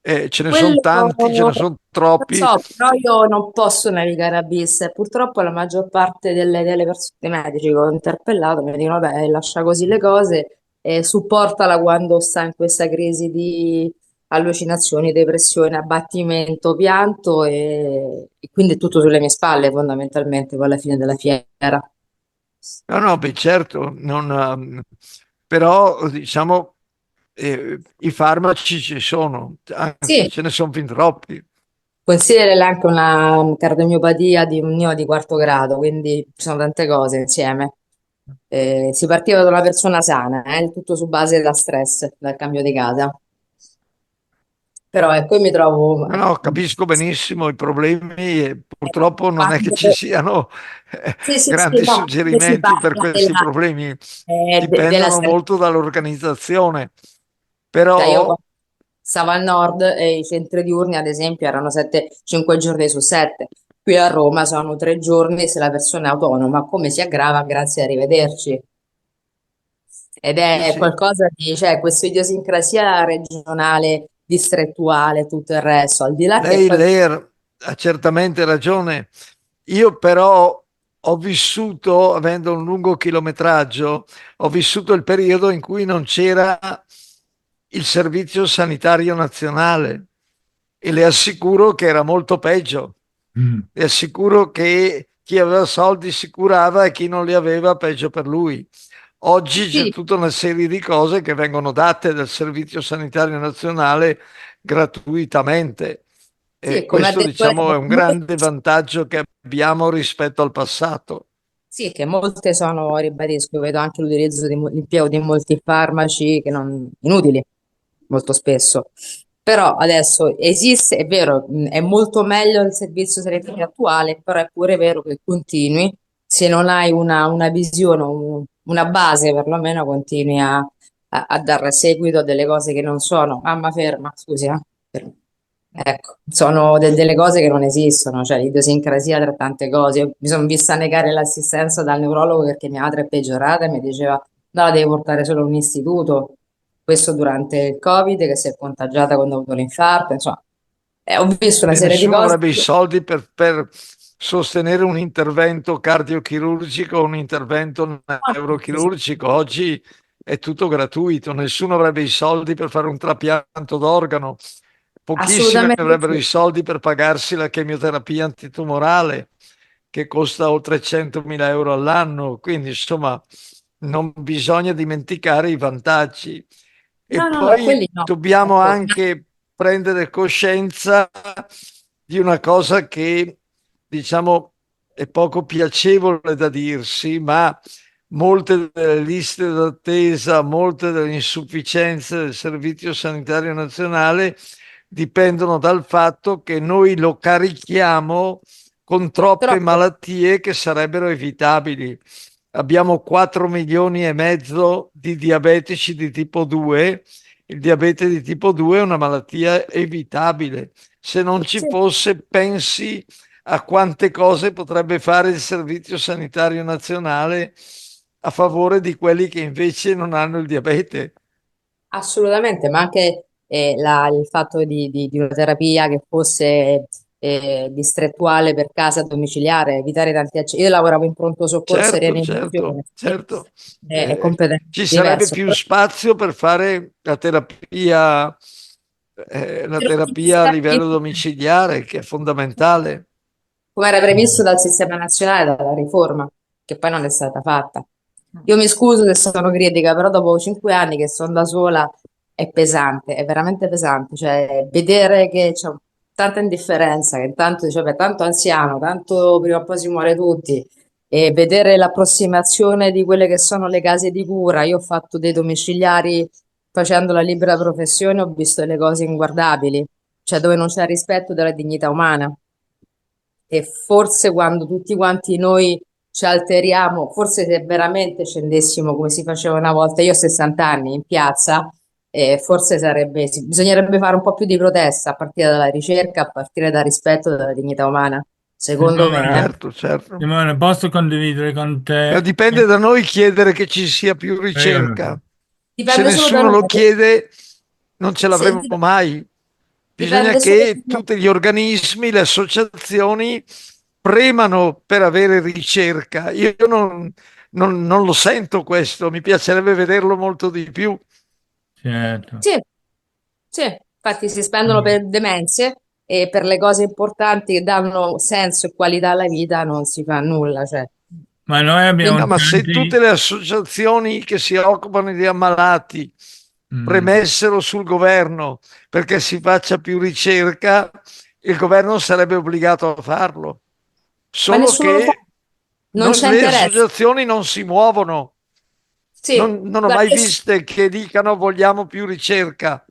Ce ne sono Quello tanti, ce ne sono lo troppi. so, però io non posso navigare a bis e purtroppo la maggior parte delle persone, dei medici che ho interpellato mi dicono, beh, lascia così le cose supportala quando sta in questa crisi di allucinazioni, depressione, abbattimento, pianto e quindi è tutto sulle mie spalle fondamentalmente poi alla fine della fiera. No, no, beh, certo, però diciamo i farmaci ci sono, anzi Sì, ce ne sono fin troppi. considera anche una cardiomiopatia di un mio di quarto grado, quindi ci sono tante cose insieme. Si partiva da una persona sana, il tutto su base da stress, dal cambio di casa. Però ecco, io mi trovo No, no, capisco benissimo i problemi e purtroppo non è che ci siano sì, sì, sì, grandi no, quando si suggerimenti per parla questi problemi, della dipendono sanità. molto dall'organizzazione, Cioè, io però quando stavo al nord e i centri diurni, ad esempio, erano 5 giorni su 7. Qui a Roma sono 3 giorni se la persona è autonoma. Come si aggrava? Grazie, arrivederci. Ed sì, è sì. qualcosa di, cioè, questa idiosincrasia regionale, distrettuale, tutto il resto, al di là che poi Lei ha certamente ragione. Io però ho vissuto, avendo un lungo chilometraggio, ho vissuto il periodo in cui non c'era il Servizio Sanitario Nazionale e le assicuro che era molto peggio. Mm. Le assicuro che chi aveva soldi si curava e chi non li aveva peggio per lui. Oggi c'è sì, tutta una serie di cose che vengono date dal Servizio Sanitario Nazionale gratuitamente. sì, E e come ha questo, detto diciamo, è lei, un grande vantaggio che abbiamo rispetto al passato. sì, che molte sono, ribadisco, io vedo anche l'utilizzo l'impiego di molti farmaci che non, inutili, molto spesso. Però adesso esiste, è vero, è molto meglio il servizio sanitario attuale, però è pure vero che continui, se non hai una visione, una base perlomeno, continui a dare seguito a delle cose che non sono. Mamma ferma, scusi, ferma. Ecco, sono delle cose che non esistono, cioè l'idiosincrasia tra tante cose. Io mi sono vista negare l'assistenza dal neurologo perché mia madre è peggiorata e mi diceva no, la devi portare solo in un istituto. Questo durante il Covid, che si è contagiata quando ha avuto l'infarto, insomma, ho visto una E serie di nessuno cose. avrebbe i soldi per sostenere un intervento cardiochirurgico o un intervento neurochirurgico. Oggi è tutto gratuito, nessuno avrebbe i soldi per fare un trapianto d'organo, pochissimi Assolutamente avrebbero sì. i soldi per pagarsi la chemioterapia antitumorale, che costa oltre 100.000 euro all'anno. Quindi, insomma, non bisogna dimenticare i vantaggi. E No, no, no, poi quelli no. dobbiamo Ecco, anche prendere coscienza di una cosa che, diciamo, è poco piacevole da dirsi, ma molte delle liste d'attesa, molte delle insufficienze del Servizio Sanitario Nazionale dipendono dal fatto che noi lo carichiamo con troppe troppo. malattie che sarebbero evitabili. Abbiamo 4 milioni e mezzo di diabetici di tipo 2. Il diabete di tipo 2 è una malattia evitabile. Se non ci Sì. fosse, pensi a quante cose potrebbe fare il Servizio Sanitario Nazionale a favore di quelli che invece non hanno il diabete. Assolutamente, ma anche il fatto di una terapia che fosse distrettuale per casa domiciliare, evitare tanti accessi. Io lavoravo in pronto soccorso e Certo, rianimazione, certo, certo. è completamente Ci sarebbe diverso. più spazio per fare la Però terapia a livello domiciliare, che è fondamentale. come era previsto dal sistema nazionale, dalla riforma, che poi non è stata fatta. Io mi scuso se sono critica, però dopo 5 anni che sono da sola è pesante, è veramente pesante. Cioè, vedere che c'è tanta indifferenza, che intanto dice, "Beh, tanto anziano, tanto prima o poi si muore tutti, e vedere l'approssimazione di quelle che sono le case di cura. Io ho fatto dei domiciliari facendo la libera professione, ho visto delle cose inguardabili, cioè dove non c'è rispetto della dignità umana. E forse quando tutti quanti noi ci alteriamo, forse se veramente scendessimo come si faceva una volta, io ho 60 anni in piazza, forse sarebbe, bisognerebbe fare un po' più di protesta a partire dalla ricerca, a partire dal rispetto della dignità umana, secondo me. Simone, Certo, certo. Simone, posso condividere con Ma te? dipende da noi chiedere che ci sia più Prego. ricerca. Se Dipende solo da nessuno noi. lo chiede, non ce Se- l'avremo mai. Bisogna Dipende solo da che noi. tutti gli organismi, le associazioni premano per avere ricerca. Io non lo sento questo, mi piacerebbe vederlo molto di più. certo. Sì, sì, infatti si spendono Mm. per demenze e per le cose importanti che danno senso e qualità alla vita non si fa nulla, cioè. Ma noi abbiamo Ma se tutte tanti... le associazioni che si occupano di ammalati Mm. premessero sul governo perché si faccia più ricerca, il governo sarebbe obbligato a farlo. Ma Solo nessuno lo fa, che non c'è le interesse. associazioni non si muovono. Sì, Non ho mai guarda, viste che dicano vogliamo più ricerca.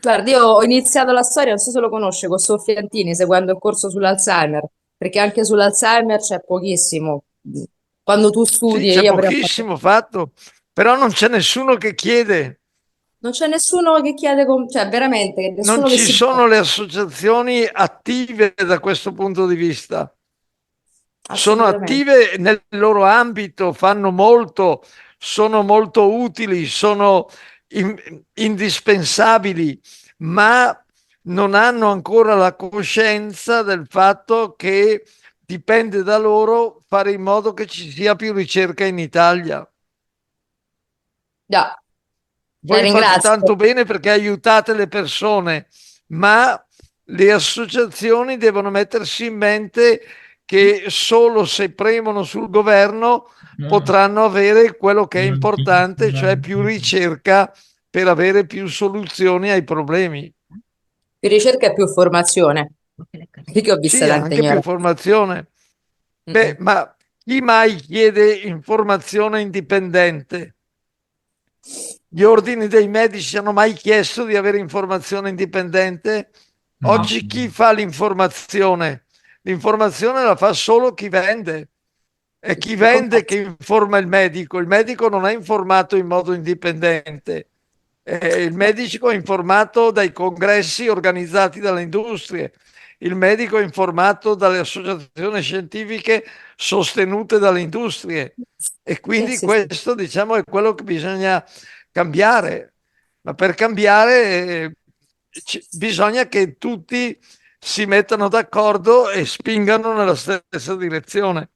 guarda, io ho iniziato la storia, non so se lo conosce, con Soffiantini, seguendo il corso sull'Alzheimer, perché anche sull'Alzheimer c'è pochissimo. Quando tu Sì, studi, c'è io prima ho fatto. pochissimo fatto, però non c'è nessuno che chiede. Non c'è nessuno che chiede, cioè veramente, Non nessuno che ci si... sono le associazioni attive da questo punto di vista. Sono Assolutamente. attive nel loro ambito, fanno molto, sono molto utili, sono indispensabili, ma non hanno ancora la coscienza del fatto che dipende da loro fare in modo che ci sia più ricerca in Italia. Già, la Voi fate ringrazio. tanto bene perché aiutate le persone, ma le associazioni devono mettersi in mente che solo se premono sul governo No, potranno avere quello che è non importante, cioè più ti- ricerca per avere più soluzioni ai problemi. Più ricerca e più formazione, perché ho visto Sì, tanta anche più ignoranza. formazione. Beh, Mm-mm. ma chi mai chiede informazione indipendente? Gli ordini dei medici hanno mai chiesto di avere informazione indipendente? mm. Oggi chi fa l'informazione? L'informazione la fa solo chi vende. È chi Il vende che commercio. informa il medico. Il medico non è informato in modo indipendente. Il medico è informato dai congressi organizzati dalle industrie. Il medico è informato dalle associazioni scientifiche sostenute dalle industrie. E Sì, quindi sì, sì. questo, diciamo, è quello che bisogna cambiare. Ma per cambiare bisogna che tutti si mettano d'accordo e spingano nella stessa direzione.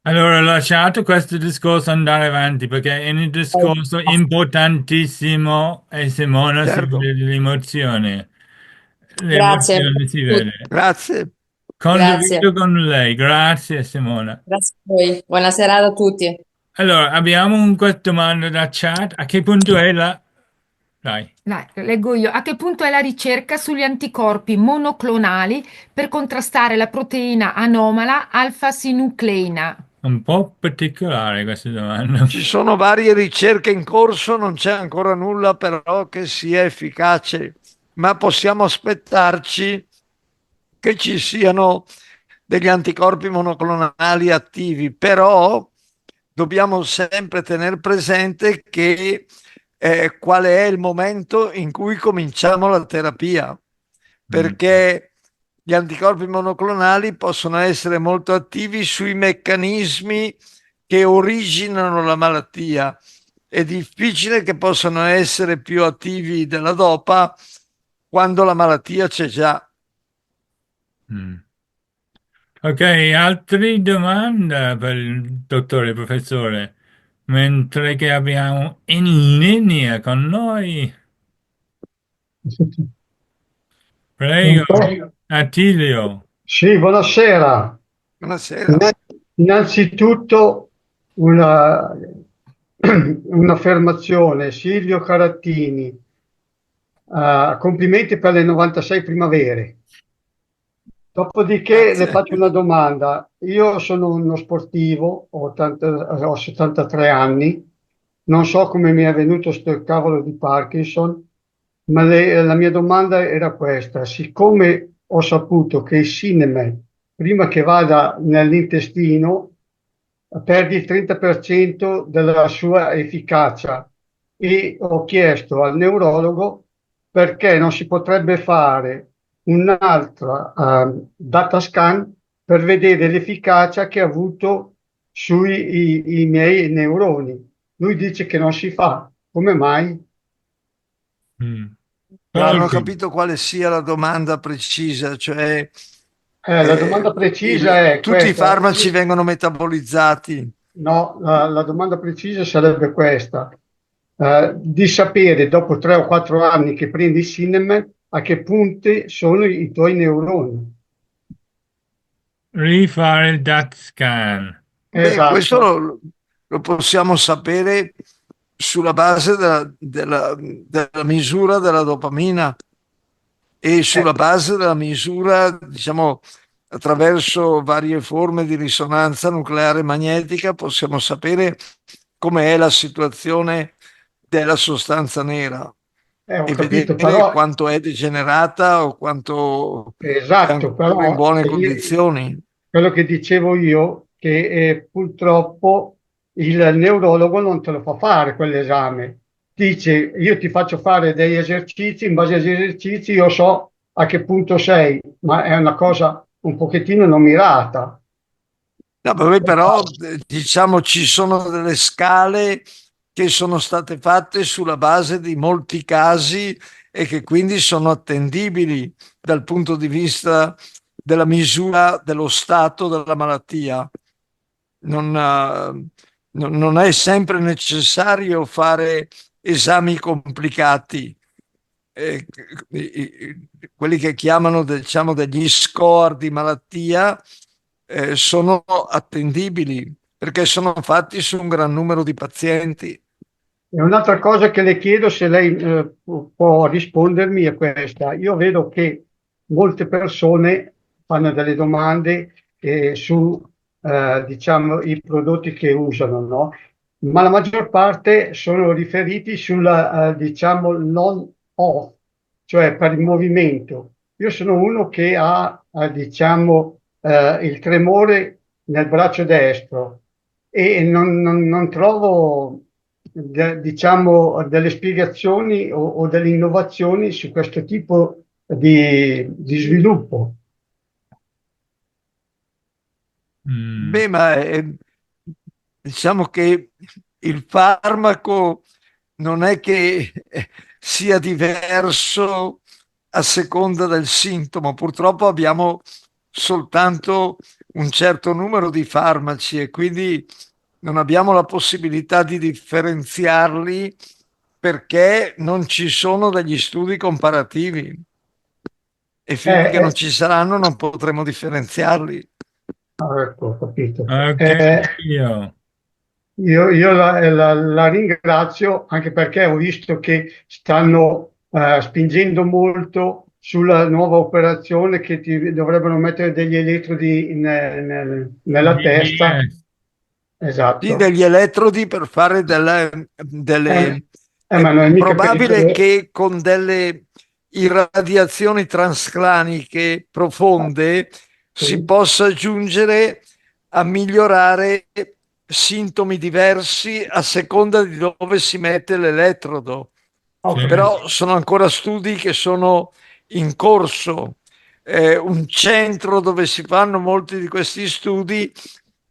Allora, lasciate questo discorso andare avanti perché è un discorso importantissimo e Simona si Certo, vede l'emozione. Grazie a L'emozione si tutti. vede. grazie. Grazie. Condivido con lei. Grazie, Simona. Grazie a voi. Buona serata a tutti. Allora, abbiamo questa domanda da chat. A che punto è la... Dai, Dai, leggo io. A che punto è la ricerca sugli anticorpi monoclonali per contrastare la proteina anomala alfa-sinucleina? un po' particolare questa domanda. Ci sono varie ricerche in corso, non c'è ancora nulla però che sia efficace, ma possiamo aspettarci che ci siano degli anticorpi monoclonali attivi, però dobbiamo sempre tenere presente che qual è il momento in cui cominciamo la terapia, Mm, perché gli anticorpi monoclonali possono essere molto attivi sui meccanismi che originano la malattia. È difficile che possano essere più attivi della dopa quando la malattia c'è già. mm. Ok, altre domande per il dottore, professore? Mentre che abbiamo in linea con noi, prego, Pronto? Attilio. Sì, buonasera. Buonasera. Innanzitutto una, un'affermazione. Silvio Carattini, complimenti per le 96 primavere. Dopodiché le Grazie. faccio una domanda. Io sono uno sportivo, ho 73 anni, non so come mi è venuto sto cavolo di Parkinson, ma la mia domanda era questa. Siccome ho saputo che il Sinemet, prima che vada nell'intestino, perdi il 30% della sua efficacia e ho chiesto al neurologo perché non si potrebbe fare un'altra data scan per vedere l'efficacia che ha avuto sui i miei neuroni. Lui dice che non si fa. Come mai? Mm. Non ho Colby. capito quale sia la domanda precisa, cioè La domanda precisa è tutti i questa. farmaci vengono metabolizzati. No, la domanda precisa sarebbe questa, di sapere dopo 3 o 4 anni che prendi Cinemen a che punti sono i tuoi neuroni. Rifare il DAT scan. Beh, questo Esatto. lo possiamo sapere sulla base della misura della dopamina e sulla Ecco, base della misura, diciamo, attraverso varie forme di risonanza nucleare magnetica, possiamo sapere com'è la situazione della sostanza nera ho e capito, vedere però, quanto è degenerata o quanto è esatto, ancora in però buone condizioni. quello che dicevo io, che purtroppo il neurologo non te lo fa fare quell'esame. Dice, io ti faccio fare degli esercizi, in base agli esercizi io so a che punto sei, ma è una cosa un pochettino non mirata. No, vabbè, però diciamo ci sono delle scale che sono state fatte sulla base di molti casi e che quindi sono attendibili dal punto di vista della misura dello stato della malattia. Non è sempre necessario fare esami complicati. Eh, quelli che chiamano diciamo degli score di malattia sono attendibili perché sono fatti su un gran numero di pazienti. E un'altra cosa che le chiedo, se lei può rispondermi, è questa. Io vedo che molte persone fanno delle domande su, diciamo, i prodotti che usano, no? Ma la maggior parte sono riferiti sulla, diciamo, non-off, cioè per il movimento. Io sono uno che ha, diciamo, il tremore nel braccio destro e non trovo, diciamo, delle spiegazioni o delle innovazioni su questo tipo di sviluppo. Mm. Beh, ma diciamo che il farmaco non è che sia diverso a seconda del sintomo. Purtroppo abbiamo soltanto un certo numero di farmaci e quindi non abbiamo la possibilità di differenziarli perché non ci sono degli studi comparativi e finché non Eh, ci saranno non potremo differenziarli. ecco, ho capito. Ok, io. Io la ringrazio anche perché ho visto che stanno spingendo molto sulla nuova operazione che ti dovrebbero mettere degli elettrodi nella testa. DBS. Sì, Esatto. degli elettrodi per fare Eh, è ma non è mica per probabile ricevere. che con delle irradiazioni transcraniche profonde si Sì, possa giungere a migliorare sintomi diversi a seconda di dove si mette l'elettrodo. ho Sì. capito. Però sono ancora studi che sono in corso. Un centro dove si fanno molti di questi studi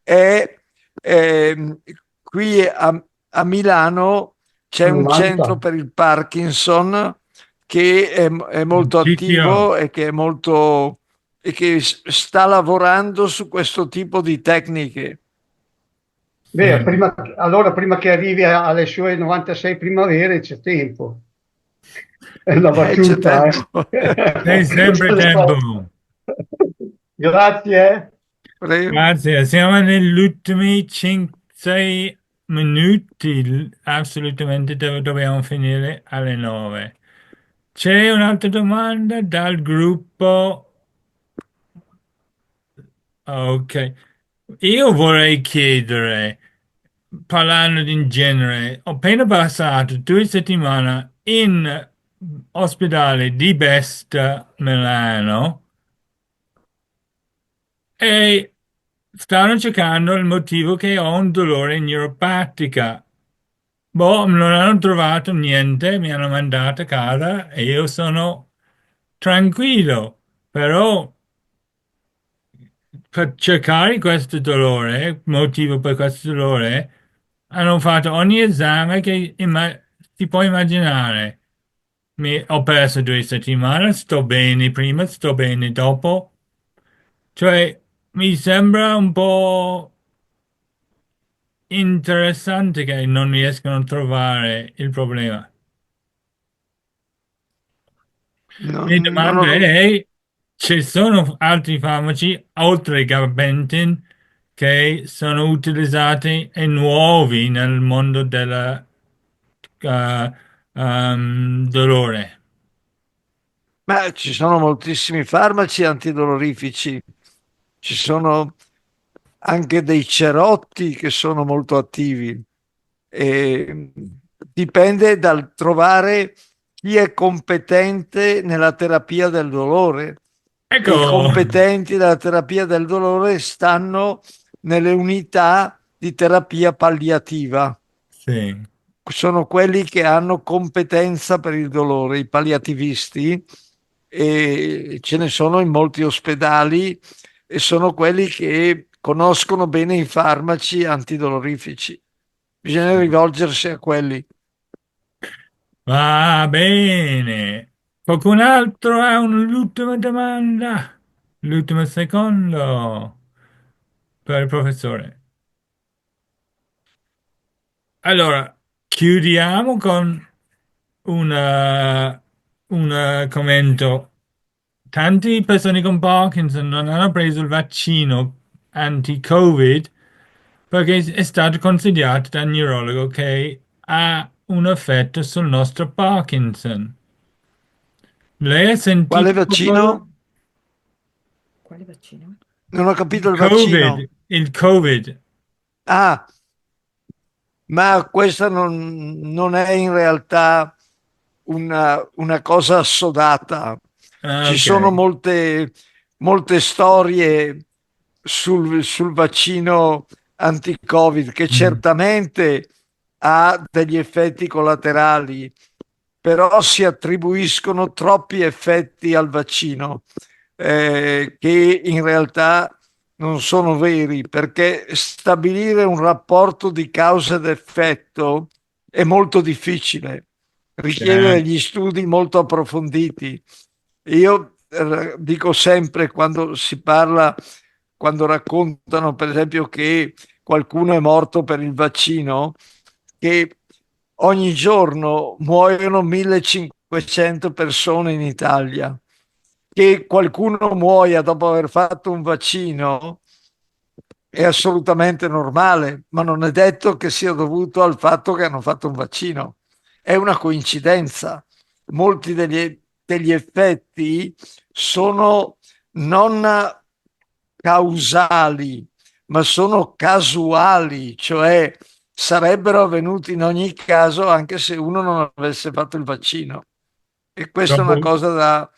è ehm, qui a Milano. C'è Meno un male, centro per il Parkinson che è molto CTO. attivo e che è molto e che sta lavorando su questo tipo di tecniche. beh, Sì. allora prima che arrivi alle sue 96 primavere c'è tempo. È una C'è battuta, tempo. eh. Sei sempre tempo. Grazie. Prego. Grazie. Siamo negli ultimi 6 minuti. Assolutamente dobbiamo finire alle 9. C'è un'altra domanda dal gruppo. Ok. Io vorrei chiedere, parlando in genere, ho appena passato 2 settimane in ospedale di Best Milano e stanno cercando il motivo che ho un dolore neuropatica. Boh, non hanno trovato niente, mi hanno mandato a casa e io sono tranquillo, però per cercare questo dolore, motivo per questo dolore, hanno fatto ogni esame che si può immaginare. Ho perso 2 settimane, sto bene prima, sto bene dopo. Cioè, mi sembra un po' interessante che non riescono a trovare il problema. La Non domanda ho- è, ci sono altri farmaci, oltre ai gabapentin, che sono utilizzati e nuovi nel mondo del dolore? Ma ci sono moltissimi farmaci antidolorifici, ci sono anche dei cerotti che sono molto attivi. E dipende dal trovare chi è competente nella terapia del dolore. E i Ecco, competenti nella terapia del dolore stanno nelle unità di terapia palliativa. sì. Sono quelli che hanno competenza per il dolore, i palliativisti, e ce ne sono in molti ospedali e sono quelli che conoscono bene i farmaci antidolorifici. Bisogna rivolgersi a quelli. Va bene. Qualcun altro ha un'ultima domanda? L'ultimo secondo per il professore. Allora, chiudiamo con una- un commento. Tante persone con Parkinson non hanno preso il vaccino anti-Covid perché è stato considerato dal neurologo che ha un effetto sul nostro Parkinson. Lei ha Quale sentito qualcosa? vaccino? Quale vaccino? Non ho Il capito il Covid, vaccino. il Covid. Ah, ma questa non è in realtà una cosa assodata. Ah, Ci ok. sono molte storie sul vaccino anti-Covid che Mm. certamente ha degli effetti collaterali, però si attribuiscono troppi effetti al vaccino, che in realtà non sono veri, perché stabilire un rapporto di causa ed effetto è molto difficile, richiede Eh, degli studi molto approfonditi. Io dico sempre quando si parla, quando raccontano per esempio che qualcuno è morto per il vaccino, che ogni giorno muoiono 1500 persone in Italia. Che qualcuno muoia dopo aver fatto un vaccino è assolutamente normale, ma non è detto che sia dovuto al fatto che hanno fatto un vaccino. È una coincidenza. Molti degli effetti sono non causali, ma sono casuali, cioè sarebbero avvenuti in ogni caso anche se uno non avesse fatto il vaccino. E questa è una troppo- cosa da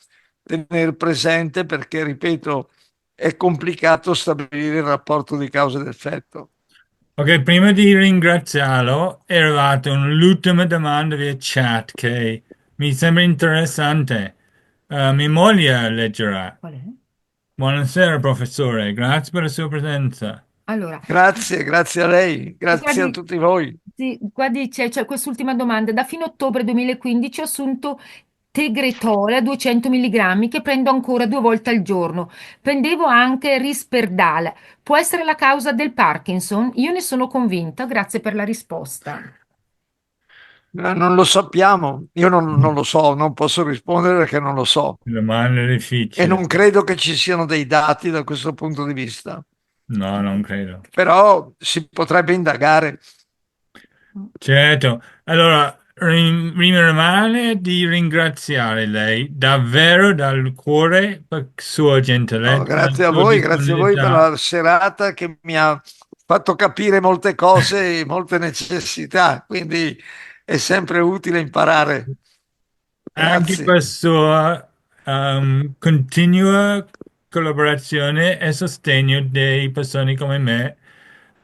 tenere presente perché, ripeto, è complicato stabilire il rapporto di causa ed effetto. Ok, prima di ringraziarlo, è arrivata un'ultima domanda via chat che mi sembra interessante. Mia moglie leggerà. Qual è? Buonasera, professore, grazie per la sua presenza. Allora, Grazie, grazie a lei, grazie a guardi, tutti voi. sì, guardi, c'è quest'ultima domanda. Da fine ottobre 2015 ho assunto Tegretol a 200 mg che prendo ancora 2 volte al giorno. Prendevo anche Risperdal. Può essere la causa del Parkinson? Io ne sono convinta. Grazie per la risposta. Non lo sappiamo, io non lo so, non posso rispondere perché non lo so Domanda e difficile. non credo che ci siano dei dati da questo punto di vista, No, non credo. però si potrebbe indagare. Certo, allora mi rimane di ringraziare lei davvero dal cuore per sua No, gentilezza e sua grazie a voi per disponibilità. la serata che mi ha fatto capire molte cose e molte necessità, quindi è sempre utile imparare. Anche Grazie, per sua continua collaborazione e sostegno dei persone come me,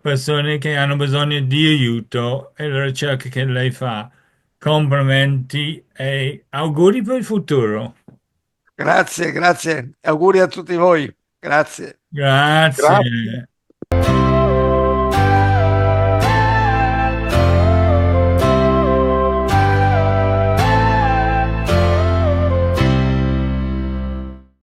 persone che hanno bisogno di aiuto e la ricerca che lei fa. Complimenti e auguri per il futuro. grazie. Auguri a tutti voi. Grazie. Grazie.